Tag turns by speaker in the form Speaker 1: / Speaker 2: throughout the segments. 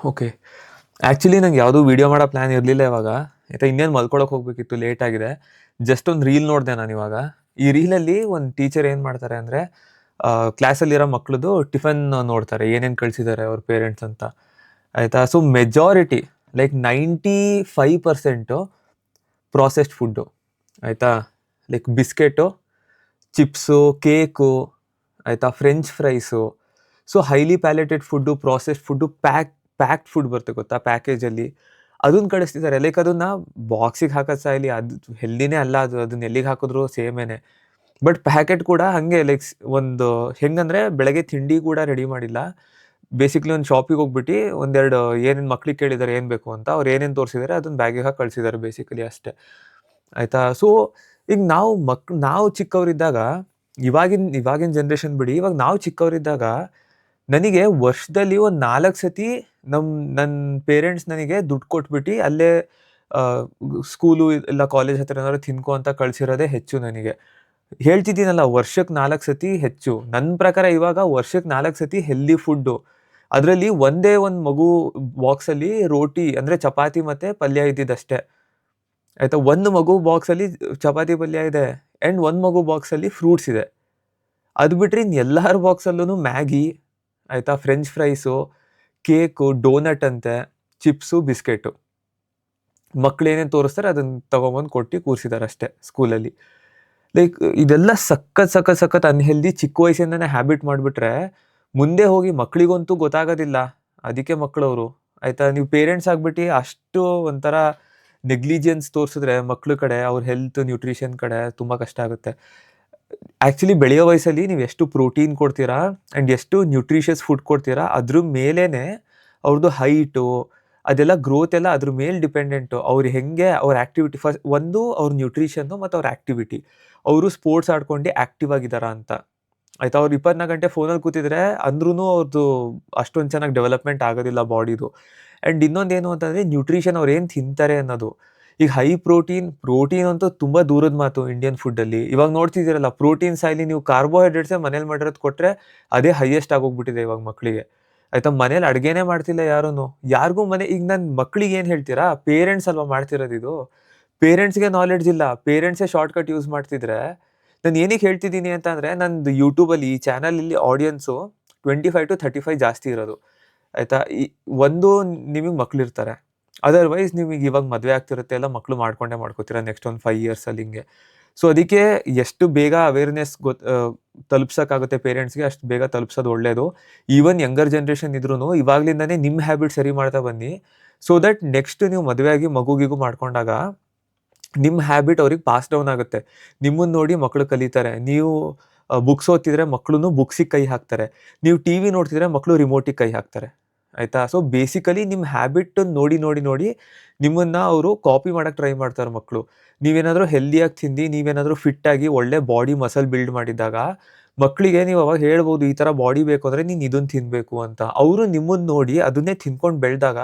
Speaker 1: Okay. Actually ನಂಗೆ ಯಾವುದೂ video ಮಾಡೋ ಪ್ಲ್ಯಾನ್ ಇರಲಿಲ್ಲ ಇವಾಗ. ಆಯಿತಾ, ಇನ್ನೇನು ಮಲ್ಕೊಳಕ್ಕೆ ಹೋಗಬೇಕಿತ್ತು, ಲೇಟ್ ಆಗಿದೆ. ಜಸ್ಟ್ ಒಂದು ರೀಲ್ ನೋಡಿದೆ ನಾನಿವಾಗ. ಈ ರೀಲಲ್ಲಿ ಒಂದು ಟೀಚರ್ ಏನು ಮಾಡ್ತಾರೆ ಅಂದರೆ, ಕ್ಲಾಸಲ್ಲಿರೋ ಮಕ್ಳದ್ದು ಟಿಫನ್ ನೋಡ್ತಾರೆ, ಏನೇನು ಕಳಿಸಿದ್ದಾರೆ ಅವ್ರ ಪೇರೆಂಟ್ಸ್ ಅಂತ. ಆಯಿತಾ, so majority like 95% processed food. ಆಯಿತಾ, ಲೈಕ್ ಬಿಸ್ಕೆಟು, ಚಿಪ್ಸು, ಕೇಕು, ಆಯಿತಾ, French fries. So highly palatable food, processed food, packed food ಬರುತ್ತೆ ಗೊತ್ತಾ ಪ್ಯಾಕೇಜಲ್ಲಿ, ಅದನ್ನು ಕಳಿಸ್ತಿದ್ದಾರೆ. ಲೈಕ್ ಅದನ್ನು ಬಾಕ್ಸಿಗೆ ಹಾಕೋದು ಸಾಯಲಿ, ಅದು ಹೆಲ್ದಿನೇ ಅಲ್ಲ, ಅದನ್ನ ಎಲ್ಲಿಗೆ ಹಾಕಿದ್ರು ಸೇಮೇನೆ. ಬಟ್ ಪ್ಯಾಕೆಟ್ ಕೂಡ ಹಾಗೆ ಲೈಕ್ ಒಂದು ಹೆಂಗಂದರೆ, ಬೆಳಗ್ಗೆ ತಿಂಡಿ ಕೂಡ ರೆಡಿ ಮಾಡಿಲ್ಲ. ಬೇಸಿಕ್ಲಿ ಒಂದು ಶಾಪಿಗೆ ಹೋಗ್ಬಿಟ್ಟು ಒಂದೆರಡು ಏನೇನು ಮಕ್ಳಿಗೆ ಕೇಳಿದ್ದಾರೆ ಏನು ಬೇಕು ಅಂತ, ಅವ್ರು ಏನೇನು ತೋರಿಸಿದ್ದಾರೆ ಅದನ್ನ ಬ್ಯಾಗಿಗೆ ಹಾಕಿ ಕಳಿಸಿದ್ದಾರೆ ಬೇಸಿಕಲಿ ಅಷ್ಟೇ. ಆಯಿತಾ, ಸೊ ಈಗ ನಾವು ಚಿಕ್ಕವರಿದ್ದಾಗ, ಇವಾಗಿನ ಜನ್ರೇಷನ್ ಬಿಡಿ, ಇವಾಗ ನಾವು ಚಿಕ್ಕವರಿದ್ದಾಗ ನನಗೆ ವರ್ಷದಲ್ಲಿ ಒಂದು 4 ಸತಿ ನನ್ನ ಪೇರೆಂಟ್ಸ್ ನನಗೆ ದುಡ್ಡು ಕೊಟ್ಬಿಟ್ಟು ಅಲ್ಲೇ ಸ್ಕೂಲು ಇಲ್ಲ ಕಾಲೇಜ್ ಹತ್ರ ಏನಾದ್ರು ತಿನ್ಕೋ ಅಂತ ಕಳಿಸಿರೋದೇ ಹೆಚ್ಚು ನನಗೆ. ಹೇಳ್ತಿದ್ದೀನಲ್ಲ, ವರ್ಷಕ್ಕೆ 4 ಸತಿ ಹೆಚ್ಚು. ನನ್ನ ಪ್ರಕಾರ ಇವಾಗ ವರ್ಷಕ್ಕೆ 4 ಸತಿ ಹೆಲ್ದಿ ಫುಡ್ಡು. ಅದರಲ್ಲಿ ಒಂದೇ ಒಂದು ಮಗು ಬಾಕ್ಸಲ್ಲಿ ರೋಟಿ ಅಂದರೆ ಚಪಾತಿ ಮತ್ತು ಪಲ್ಯ ಇದ್ದಿದ್ದಷ್ಟೇ. ಆಯಿತಾ, ಒಂದು ಮಗು ಬಾಕ್ಸಲ್ಲಿ ಚಪಾತಿ ಪಲ್ಯ ಇದೆ ಆ್ಯಂಡ್ ಒಂದು ಮಗು ಬಾಕ್ಸಲ್ಲಿ ಫ್ರೂಟ್ಸ್ ಇದೆ. ಅದು ಬಿಟ್ಟರೆ ಇನ್ನು ಎಲ್ಲರ ಬಾಕ್ಸಲ್ಲೂ ಮ್ಯಾಗಿ, ಆಯಿತಾ, ಫ್ರೆಂಚ್ ಫ್ರೈಸು, ಕೇಕು, ಡೋನಟ್ ಅಂತೆ, ಚಿಪ್ಸು, ಬಿಸ್ಕೆಟು. ಮಕ್ಕಳೇನೇನು ತೋರಿಸ್ತಾರೆ ಅದನ್ನು ತೊಗೊಂಬಂದು ಕೊಟ್ಟು ಕೂರಿಸಿದ್ದಾರೆ ಅಷ್ಟೇ ಸ್ಕೂಲಲ್ಲಿ. ಲೈಕ್ ಇದೆಲ್ಲ ಸಖತ್ ಅನ್ಹೆಲ್ದಿ. ಚಿಕ್ಕ ವಯಸ್ಸಿಂದನೇ ಹ್ಯಾಬಿಟ್ ಮಾಡಿಬಿಟ್ರೆ ಮುಂದೆ ಹೋಗಿ ಮಕ್ಕಳಿಗಂತೂ ಗೊತ್ತಾಗೋದಿಲ್ಲ. ಅದಕ್ಕೆ ಮಕ್ಕಳವರು, ಆಯಿತಾ, ನೀವು ಪೇರೆಂಟ್ಸ್ ಆಗಿಬಿಟ್ಟು ಅಷ್ಟು ಒಂಥರ ನೆಗ್ಲಿಜೆನ್ಸ್ ತೋರಿಸಿದ್ರೆ ಮಕ್ಳ ಕಡೆ, ಅವ್ರ ಹೆಲ್ತ್ ನ್ಯೂಟ್ರಿಷನ್ ಕಡೆ ತುಂಬ ಕಷ್ಟ ಆಗುತ್ತೆ. ಆ್ಯಕ್ಚುಲಿ ಬೆಳೆಯೋ ವಯಸ್ಸಲ್ಲಿ ನೀವು ಎಷ್ಟು ಪ್ರೋಟೀನ್ ಕೊಡ್ತೀರಾ ಆ್ಯಂಡ್ ಎಷ್ಟು ನ್ಯೂಟ್ರಿಷಿಯಸ್ ಫುಡ್ ಕೊಡ್ತೀರಾ, ಅದ್ರ ಮೇಲೇ ಅವ್ರದ್ದು ಹೈಟು ಅದೆಲ್ಲ ಗ್ರೋತ್ ಎಲ್ಲ ಅದ್ರ ಮೇಲೆ ಡಿಪೆಂಡೆಂಟು. ಅವ್ರು ಹೆಂಗೆ ಅವ್ರ ಆ್ಯಕ್ಟಿವಿಟಿ, ಫಸ್ಟ್ ಒಂದು ಅವ್ರ ನ್ಯೂಟ್ರಿಷನ್ನು ಮತ್ತು ಅವ್ರ ಆ್ಯಕ್ಟಿವಿಟಿ. ಅವರು ಸ್ಪೋರ್ಟ್ಸ್ ಆಡ್ಕೊಂಡು ಆ್ಯಕ್ಟಿವ್ ಆಗಿದ್ದಾರಾ ಅಂತ. ಆಯಿತಾ, ಅವ್ರು 24 ಗಂಟೆ ಫೋನಲ್ಲಿ ಕೂತಿದ್ರೆ ಅಂದ್ರೂ ಅವ್ರದ್ದು ಅಷ್ಟೊಂದು ಚೆನ್ನಾಗಿ ಡೆವಲಪ್ಮೆಂಟ್ ಆಗೋದಿಲ್ಲ ಬಾಡಿದು. ಆ್ಯಂಡ್ ಇನ್ನೊಂದೇನು ಅಂತಂದರೆ ನ್ಯೂಟ್ರಿಷನ್, ಅವ್ರು ಏನು ತಿಂತಾರೆ ಅನ್ನೋದು. ಈಗ ಹೈ ಪ್ರೋಟೀನ್ ಅಂತೂ ತುಂಬ ದೂರದ ಮಾತು ಇಂಡಿಯನ್ ಫುಡ್ಡಲ್ಲಿ. ಇವಾಗ ನೋಡ್ತಿದ್ದೀರಲ್ಲ, ಪ್ರೋಟೀನ್ ಸಾಯ್ಲಿ, ನೀವು ಕಾರ್ಬೋಹೈಡ್ರೇಟ್ಸೇ ಮನೇಲಿ ಮಾಡಿರೋದು ಕೊಟ್ಟರೆ ಅದೇ ಹೈಯೆಸ್ಟ್ ಆಗೋಗ್ಬಿಟ್ಟಿದೆ ಇವಾಗ ಮಕ್ಕಳಿಗೆ. ಆಯಿತಾ, ಮನೇಲಿ ಅಡುಗೆನೇ ಮಾಡ್ತಿಲ್ಲ ಯಾರಿಗೂ ಈಗ ನನ್ನ ಮಕ್ಳಿಗೆ ಏನು ಹೇಳ್ತೀರಾ, ಪೇರೆಂಟ್ಸ್ ಅಲ್ವಾ ಮಾಡ್ತಿರೋದು ಇದು. ಪೇರೆಂಟ್ಸ್ಗೆ ನಾಲೆಡ್ಜ್ ಇಲ್ಲ, ಪೇರೆಂಟ್ಸೇ ಶಾರ್ಟ್ಕಟ್ ಯೂಸ್ ಮಾಡ್ತಿದ್ರೆ. ನಾನು ಏನಕ್ಕೆ ಹೇಳ್ತಿದ್ದೀನಿ ಅಂತ ಅಂದರೆ, ನಂದು ಯೂಟ್ಯೂಬಲ್ಲಿ ಈ ಚಾನಲಲ್ಲಿ ಆಡಿಯನ್ಸು 25 to 35 ಜಾಸ್ತಿ ಇರೋದು. ಆಯಿತಾ, ನಿಮಗೆ ಮಕ್ಳಿರ್ತಾರೆ, ಅದರ್ವೈಸ್ ನಿಮಗೆ ಇವಾಗ ಮದುವೆ ಆಗ್ತಿರುತ್ತೆ, ಎಲ್ಲ ಮಕ್ಕಳು ಮಾಡ್ಕೋತೀರಾ ನೆಕ್ಸ್ಟ್ ಒಂದು 5 ಇಯರ್ಸಲ್ಲಿ ಹಿಂಗೆ. ಸೊ ಅದಕ್ಕೆ ಎಷ್ಟು ಬೇಗ ಅವೇರ್ನೆಸ್ ತಲುಪ್ಸೋಕ್ಕಾಗುತ್ತೆ ಪೇರೆಂಟ್ಸ್ಗೆ, ಅಷ್ಟು ಬೇಗ ತಲುಪ್ಸೋದು ಒಳ್ಳೆಯದು. ಈವನ್ ಯಂಗರ್ ಜನ್ರೇಷನ್ ಇದ್ರೂ ಇವಾಗಲಿಂದನೇ ನಿಮ್ಮ ಹ್ಯಾಬಿಟ್ ಸರಿ ಮಾಡ್ತಾ ಬನ್ನಿ. ಸೊ ದಟ್ ನೆಕ್ಸ್ಟ್ ನೀವು ಮದುವೆ ಆಗಿ ಮಗುಗಿಗೂ ಮಾಡ್ಕೊಂಡಾಗ ನಿಮ್ಮ ಹ್ಯಾಬಿಟ್ ಅವ್ರಿಗೆ ಪಾಸ್ ಡೌನ್ ಆಗುತ್ತೆ. ನಿಮ್ಮನ್ನು ನೋಡಿ ಮಕ್ಕಳು ಕಲಿತಾರೆ. ನೀವು ಬುಕ್ಸ್ ಓದ್ತಿದ್ರೆ ಮಕ್ಕಳು ಬುಕ್ಸಿಗೆ ಕೈ ಹಾಕ್ತಾರೆ. ನೀವು TV ನೋಡ್ತಿದ್ರೆ ಮಕ್ಕಳು ರಿಮೋಟಿಗೆ ಕೈ ಹಾಕ್ತಾರೆ. ಆಯಿತಾ, ಸೊ ಬೇಸಿಕಲಿ ನಿಮ್ಮ ಹ್ಯಾಬಿಟ್ ನೋಡಿ ನಿಮ್ಮನ್ನು ಅವರು ಕಾಪಿ ಮಾಡೋಕ್ಕೆ ಟ್ರೈ ಮಾಡ್ತಾರೆ ಮಕ್ಕಳು. ನೀವೇನಾದರೂ ಹೆಲ್ದಿಯಾಗಿ ತಿಂದು, ನೀವೇನಾದರೂ ಫಿಟ್ಟಾಗಿ ಒಳ್ಳೆ ಬಾಡಿ ಮಸಲ್ ಬಿಲ್ಡ್ ಮಾಡಿದ್ದಾಗ ಮಕ್ಕಳಿಗೆ ನೀವು ಅವಾಗ ಹೇಳ್ಬೋದು, ಈ ಥರ ಬಾಡಿ ಬೇಕು ಅಂದರೆ ನೀನು ಇದನ್ನು ತಿನ್ನಬೇಕು ಅಂತ. ಅವರು ನಿಮ್ಮನ್ನು ನೋಡಿ ಅದನ್ನೇ ತಿನ್ಕೊಂಡು ಬೆಳೆದಾಗ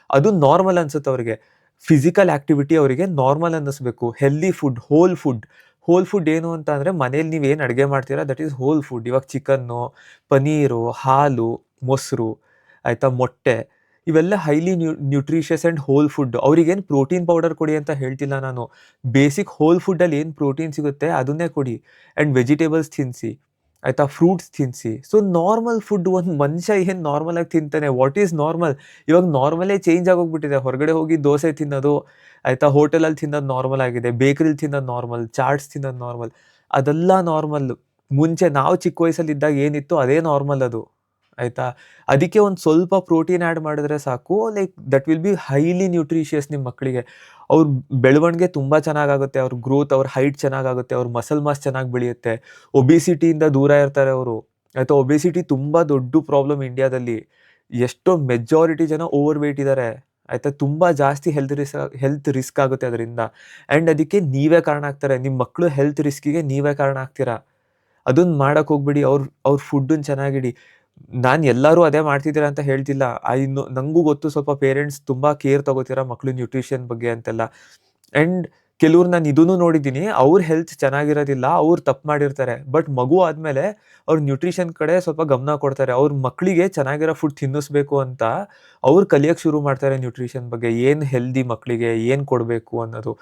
Speaker 1: ಅದು ನಾರ್ಮಲ್ ಅನ್ಸುತ್ತೆ ಅವ್ರಿಗೆ. ಫಿಸಿಕಲ್ ಆ್ಯಕ್ಟಿವಿಟಿ ಅವರಿಗೆ ನಾರ್ಮಲ್ ಅನ್ನಿಸ್ಬೇಕು. ಹೆಲ್ದಿ ಫುಡ್, ಹೋಲ್ ಫುಡ್ ಏನು ಅಂತ ಅಂದರೆ, ಮನೇಲಿ ನೀವೇನು ಅಡುಗೆ ಮಾಡ್ತೀರಾ ದಟ್ ಈಸ್ ಹೋಲ್ ಫುಡ್. ಇವಾಗ ಚಿಕನ್ನು, ಪನೀರು, ಹಾಲು, ಮೊಸರು, ಆಯಿತಾ, ಮೊಟ್ಟೆ, ಇವೆಲ್ಲ highly nutritious and whole food. ಅವ್ರಿಗೇನು ಪ್ರೋಟೀನ್ ಪೌಡರ್ ಕೊಡಿ ಅಂತ ಹೇಳ್ತಿಲ್ಲ ನಾನು. ಬೇಸಿಕ್ ಹೋಲ್ ಫುಡ್ಡಲ್ಲಿ ಏನು ಪ್ರೋಟೀನ್ ಸಿಗುತ್ತೆ ಅದನ್ನೇ ಕೊಡಿ. ಆ್ಯಂಡ್ ವೆಜಿಟೇಬಲ್ಸ್ ತಿನ್ನಿಸಿ, ಆಯಿತಾ, ಫ್ರೂಟ್ಸ್ ತಿನ್ನಿಸಿ. ಸೊ ನಾರ್ಮಲ್ ಫುಡ್, ಒಂದು ಮನುಷ್ಯ ಏನು ನಾರ್ಮಲಾಗಿ ತಿಂತಾನೆ, ವಾಟ್ ಈಸ್ ನಾರ್ಮಲ್? ಇವಾಗ ನಾರ್ಮಲೇ ಚೇಂಜ್ ಆಗೋಗ್ಬಿಟ್ಟಿದೆ. ಹೊರಗಡೆ ಹೋಗಿ ದೋಸೆ ತಿನ್ನೋದು, ಆಯಿತಾ, ಹೋಟೆಲಲ್ಲಿ ತಿನ್ನೋದು ನಾರ್ಮಲ್ ಆಗಿದೆ, ಬೇಕ್ರಿಲಿ ತಿನ್ನೋದು ನಾರ್ಮಲ್, ಚಾಟ್ಸ್ ತಿನ್ನೋದು ನಾರ್ಮಲ್, ಅದೆಲ್ಲ ನಾರ್ಮಲ್ಲು. ಮುಂಚೆ ನಾವು ಚಿಕ್ಕ ವಯಸ್ಸಲ್ಲಿದ್ದಾಗ ಏನಿತ್ತು ಅದೇ ನಾರ್ಮಲ್ ಅದು. ಆಯಿತಾ, ಅದಕ್ಕೆ ಒಂದು ಸ್ವಲ್ಪ ಪ್ರೋಟೀನ್ ಆ್ಯಡ್ ಮಾಡಿದ್ರೆ ಸಾಕು, like that will be highly nutritious ನಿಮ್ಮ ಮಕ್ಕಳಿಗೆ. ಅವ್ರ ಬೆಳವಣಿಗೆ ತುಂಬ ಚೆನ್ನಾಗಾಗುತ್ತೆ, ಅವ್ರ ಗ್ರೋತ್, ಅವ್ರ ಹೈಟ್ ಚೆನ್ನಾಗಾಗುತ್ತೆ, ಅವ್ರ ಮಸಲ್ ಮಾಸ್ ಚೆನ್ನಾಗಿ ಬೆಳೆಯುತ್ತೆ, ಒಬಿಸಿಟಿಯಿಂದ ದೂರ ಇರ್ತಾರೆ ಅವರು. ಆಯಿತಾ, ಒಬಿಸಿಟಿ ತುಂಬ ದೊಡ್ಡ ಪ್ರಾಬ್ಲಮ್ ಇಂಡಿಯಾದಲ್ಲಿ. ಎಷ್ಟೋ ಮೆಜಾರಿಟಿ ಜನ ಓವರ್ ವೆಯ್ಟ್ ಇದ್ದಾರೆ. ಆಯಿತಾ, ತುಂಬ ಜಾಸ್ತಿ ಹೆಲ್ತ್ ರಿಸ್ಕ್ ಆಗುತ್ತೆ ಅದರಿಂದ. ಆ್ಯಂಡ್ ಅದಕ್ಕೆ ನೀವೇ ಕಾರಣ ಆಗ್ತಾರೆ, ನಿಮ್ಮ ಮಕ್ಕಳು ಹೆಲ್ತ್ ರಿಸ್ಕಿಗೆ ನೀವೇ ಕಾರಣ ಆಗ್ತೀರಾ. ಅದನ್ನು ಮಾಡೋಕ್ಕೆ ಹೋಗ್ಬಿಡಿ. ಅವ್ರ ಫುಡ್ಡನ್ನು ಚೆನ್ನಾಗಿಡಿ. ನಾನು ಎಲ್ಲರೂ ಅದೇ ಮಾಡ್ತಿದ್ದೀರಾ ಅಂತ ಹೇಳ್ತಿಲ್ಲ. ನನಗೂ ಗೊತ್ತು, ಸ್ವಲ್ಪ ಪೇರೆಂಟ್ಸ್ ತುಂಬ ಕೇರ್ ತೊಗೋತೀರಾ ಮಕ್ಕಳು ನ್ಯೂಟ್ರಿಷನ್ ಬಗ್ಗೆ ಅಂತೆಲ್ಲ. ಆ್ಯಂಡ್ ಕೆಲವ್ರು ನಾನು ಇದನ್ನು ನೋಡಿದ್ದೀನಿ, ಅವ್ರ ಹೆಲ್ತ್ ಚೆನ್ನಾಗಿರೋದಿಲ್ಲ, ಅವ್ರು ತಪ್ಪು ಮಾಡಿರ್ತಾರೆ. ಬಟ್ ಮಗು ಆದಮೇಲೆ ಅವ್ರು ನ್ಯೂಟ್ರಿಷನ್ ಕಡೆ ಸ್ವಲ್ಪ ಗಮನ ಕೊಡ್ತಾರೆ. ಅವ್ರ ಮಕ್ಕಳಿಗೆ ಚೆನ್ನಾಗಿರೋ ಫುಡ್ ತಿನ್ನಿಸ್ಬೇಕು ಅಂತ ಅವ್ರು ಕಲಿಯೋಕ್ಕೆ ಶುರು ಮಾಡ್ತಾರೆ ನ್ಯೂಟ್ರಿಷನ್ ಬಗ್ಗೆ. ಏನು ಹೆಲ್ದಿ ಮಕ್ಕಳಿಗೆ ಏನು ಕೊಡಬೇಕು ಅನ್ನೋದು.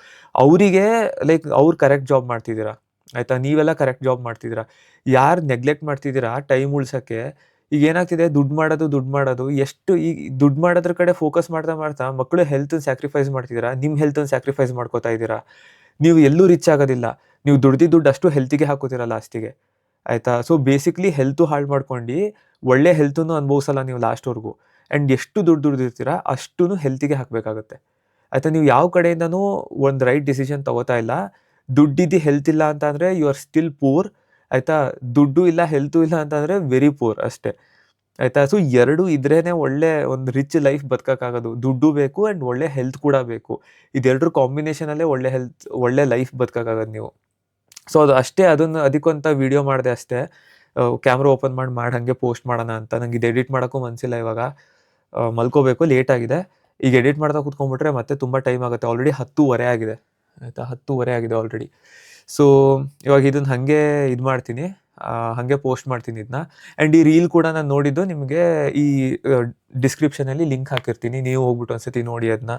Speaker 1: ಅವರಿಗೆ ಲೈಕ್ ಅವ್ರು ಕರೆಕ್ಟ್ ಜಾಬ್ ಮಾಡ್ತಿದ್ದೀರಾ ಆಯಿತಾ? ನೀವೆಲ್ಲ ಕರೆಕ್ಟ್ ಜಾಬ್ ಮಾಡ್ತಿದ್ದೀರಾ. ಯಾರು ನೆಗ್ಲೆಕ್ಟ್ ಮಾಡ್ತಿದ್ದೀರಾ ಟೈಮ್ ಉಳ್ಸೋಕ್ಕೆ, ಈಗ ಏನಾಗ್ತಿದೆ ದುಡ್ಡು ಮಾಡೋದು ಎಷ್ಟು ಈಗ ದುಡ್ಡು ಮಾಡೋದ್ರ ಕಡೆ ಫೋಕಸ್ ಮಾಡ್ತಾ ಮಕ್ಕಳು ಹೆಲ್ತನ್ನ ಸ್ಯಾಕ್ರಿಫೈಸ್ ಮಾಡ್ತಿದ್ದೀರಾ, ನಿಮ್ಮ ಹೆಲ್ತನ್ನ ಸ್ಯಾಕ್ರಿಫೈಸ್ ಮಾಡ್ಕೋತಾ ಇದ್ದೀರಾ. ನೀವು ಎಲ್ಲೂ ರಿಚ್ ಆಗೋದಿಲ್ಲ. ನೀವು ದುಡ್ದಿದ್ದ ದುಡ್ಡು ಅಷ್ಟು ಹೆಲ್ತಿಗೆ ಹಾಕೋತೀರ ಲಾಸ್ಟಿಗೆ, ಆಯಿತಾ? ಸೊ ಬೇಸಿಕ್ಲಿ ಹೆಲ್ತು ಹಾಳು ಮಾಡ್ಕೊಂಡು ಒಳ್ಳೆ ಹೆಲ್ತನ್ನು ಅನುಭವಿಸಲ್ಲ ನೀವು ಲಾಸ್ಟ್ವರೆಗೂ. ಆ್ಯಂಡ್ ಎಷ್ಟು ದುಡ್ದಿರ್ತೀರಾ ಅಷ್ಟೂ ಹೆಲ್ತಿಗೆ ಹಾಕಬೇಕಾಗುತ್ತೆ, ಆಯಿತಾ? ನೀವು ಯಾವ ಕಡೆಯಿಂದನೂ ಒಂದು ರೈಟ್ ಡಿಸಿಷನ್ ತೊಗೋತಾ ಇಲ್ಲ. ದುಡ್ಡಿದ್ದು ಹೆಲ್ತ್ ಇಲ್ಲ ಅಂತ ಅಂದರೆ ಯು ಆರ್ ಸ್ಟಿಲ್ ಪೂರ್, ಆಯಿತಾ? ದುಡ್ಡು ಇಲ್ಲ ಹೆಲ್ತು ಇಲ್ಲ ಅಂತಂದರೆ ವೆರಿ ಪೂರ್ ಅಷ್ಟೇ, ಆಯಿತಾ? ಸೊ 2 ಇದ್ರೇ ಒಳ್ಳೆ ಒಂದು ರಿಚ್ ಲೈಫ್ ಬದುಕೋಕ್ಕಾಗೋದು. ದುಡ್ಡು ಬೇಕು ಆ್ಯಂಡ್ ಒಳ್ಳೆ ಹೆಲ್ತ್ ಕೂಡ ಬೇಕು. ಇದೆರಡರ ಕಾಂಬಿನೇಷನಲ್ಲೇ ಒಳ್ಳೆ ಲೈಫ್ ಬದುಕೋಕ್ಕಾಗೋದು ನೀವು. ಸೊ ಅದು ಅಷ್ಟೇ, ಅದಕ್ಕಂತ ವೀಡಿಯೋ ಮಾಡಿದೆ ಅಷ್ಟೇ. ಕ್ಯಾಮ್ರಾ ಓಪನ್ ಮಾಡಿ ಹಾಗೆ ಪೋಸ್ಟ್ ಮಾಡೋಣ ಅಂತ. ನಂಗೆ ಇದು ಎಡಿಟ್ ಮಾಡೋಕ್ಕೂ ಮನಸ್ಸಿಲ್ಲ ಇವಾಗ. ಮಲ್ಕೋಬೇಕು, ಲೇಟಾಗಿದೆ. ಈಗ ಎಡಿಟ್ ಮಾಡ್ತಾ ಕೂತ್ಕೊಂಡ್ಬಿಟ್ರೆ ಮತ್ತೆ ತುಂಬ ಟೈಮ್ ಆಗುತ್ತೆ. ಆಲ್ರೆಡಿ 10:30 ಆಗಿದೆ, ಆಯಿತಾ? 10:30 ಆಗಿದೆ ಆಲ್ರೆಡಿ. ಸೊ ಇವಾಗ ಇದನ್ನು ಹಾಗೆ ಇದು ಮಾಡ್ತೀನಿ, ಹಾಗೆ ಪೋಸ್ಟ್ ಮಾಡ್ತೀನಿ ಇದನ್ನ. ಆ್ಯಂಡ್ ಈ ರೀಲ್ ಕೂಡ ನಾನು ನೋಡಿದ್ದು ನಿಮಗೆ ಈ ಡಿಸ್ಕ್ರಿಪ್ಷನಲ್ಲಿ ಲಿಂಕ್ ಹಾಕಿರ್ತೀನಿ, ನೀವು ಹೋಗ್ಬಿಟ್ಟು ಒಂದ್ಸತಿ ನೋಡಿ ಅದನ್ನ.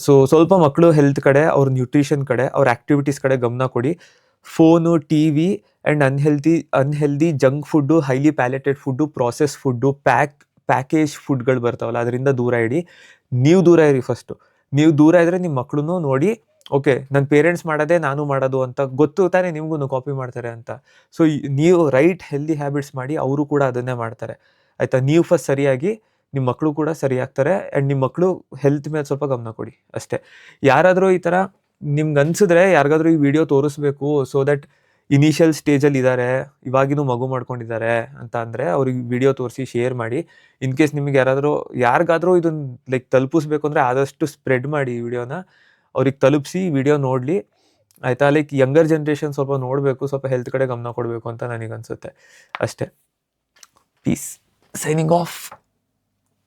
Speaker 1: ಸೊ ಸ್ವಲ್ಪ ಮಕ್ಕಳು ಹೆಲ್ತ್ ಕಡೆ, ಅವ್ರ ನ್ಯೂಟ್ರಿಷನ್ ಕಡೆ, ಅವ್ರ ಆ್ಯಕ್ಟಿವಿಟೀಸ್ ಕಡೆ ಗಮನ ಕೊಡಿ. Phone, TV and unhealthy junk food, highly palatable food, process food, package ಫುಡ್ಗಳು ಬರ್ತಾವಲ್ಲ ಅದರಿಂದ ದೂರ ಇಡಿ. ನೀವು ದೂರ ಇರಿ ಫಸ್ಟು. ನೀವು ದೂರ ಇದ್ದರೆ ನಿಮ್ಮ ಮಕ್ಕಳನ್ನೂ ನೋಡಿ, ಓಕೆ ನನ್ನ ಪೇರೆಂಟ್ಸ್ ಮಾಡೋದೇ ನಾನು ಮಾಡೋದು ಅಂತ ಗೊತ್ತು ತಾನೇ ನಿಮಗೂ ಕಾಪಿ ಮಾಡ್ತಾರೆ ಅಂತ. ಸೊ ನೀವು ರೈಟ್ ಹೆಲ್ದಿ ಹ್ಯಾಬಿಟ್ಸ್ ಮಾಡಿ, ಅವರು ಕೂಡ ಅದನ್ನೇ ಮಾಡ್ತಾರೆ, ಆಯಿತಾ? ನೀವು ಫಸ್ಟ್ ಸರಿಯಾಗಿ ನಿಮ್ಮ ಮಕ್ಕಳು ಕೂಡ ಸರಿ ಆಗ್ತಾರೆ. ಆ್ಯಂಡ್ ನಿಮ್ಮ ಮಕ್ಕಳು ಹೆಲ್ತ್ ಮೇಲೆ ಸ್ವಲ್ಪ ಗಮನ ಕೊಡಿ ಅಷ್ಟೇ. ಯಾರಾದರೂ ಈ ಥರ ನಿಮ್ಗೆ ಅನಿಸಿದ್ರೆ ಯಾರಿಗಾದ್ರೂ ಈ ವಿಡಿಯೋ ತೋರಿಸ್ಬೇಕು, ಸೊ ದಟ್ ಇನಿಷಿಯಲ್ ಸ್ಟೇಜಲ್ಲಿ ಇದ್ದಾರೆ, ಇವಾಗಿನೂ ಮಗು ಮಾಡ್ಕೊಂಡಿದ್ದಾರೆ ಅಂತ ಅಂದರೆ ಅವ್ರಿಗೆ ವಿಡಿಯೋ ತೋರಿಸಿ ಶೇರ್ ಮಾಡಿ. ಇನ್ ಕೇಸ್ ನಿಮಗೆ ಯಾರಿಗಾದ್ರೂ ಇದನ್ನು ಲೈಕ್ ತಲುಪಿಸ್ಬೇಕು ಅಂದರೆ ಆದಷ್ಟು ಸ್ಪ್ರೆಡ್ ಮಾಡಿ ಈ ವಿಡಿಯೋನ, ಅವ್ರಿಗೆ ತಲುಪಿಸಿ ವಿಡಿಯೋ ನೋಡಲಿ, ಆಯಿತಾ? ಲೈಕ್ ಯಂಗರ್ ಜನ್ರೇಷನ್ ಸ್ವಲ್ಪ ನೋಡಬೇಕು, ಸ್ವಲ್ಪ ಹೆಲ್ತ್ ಕಡೆ ಗಮನ ಕೊಡಬೇಕು ಅಂತ ನನಗನ್ಸುತ್ತೆ ಅಷ್ಟೇ. Peace, signing of.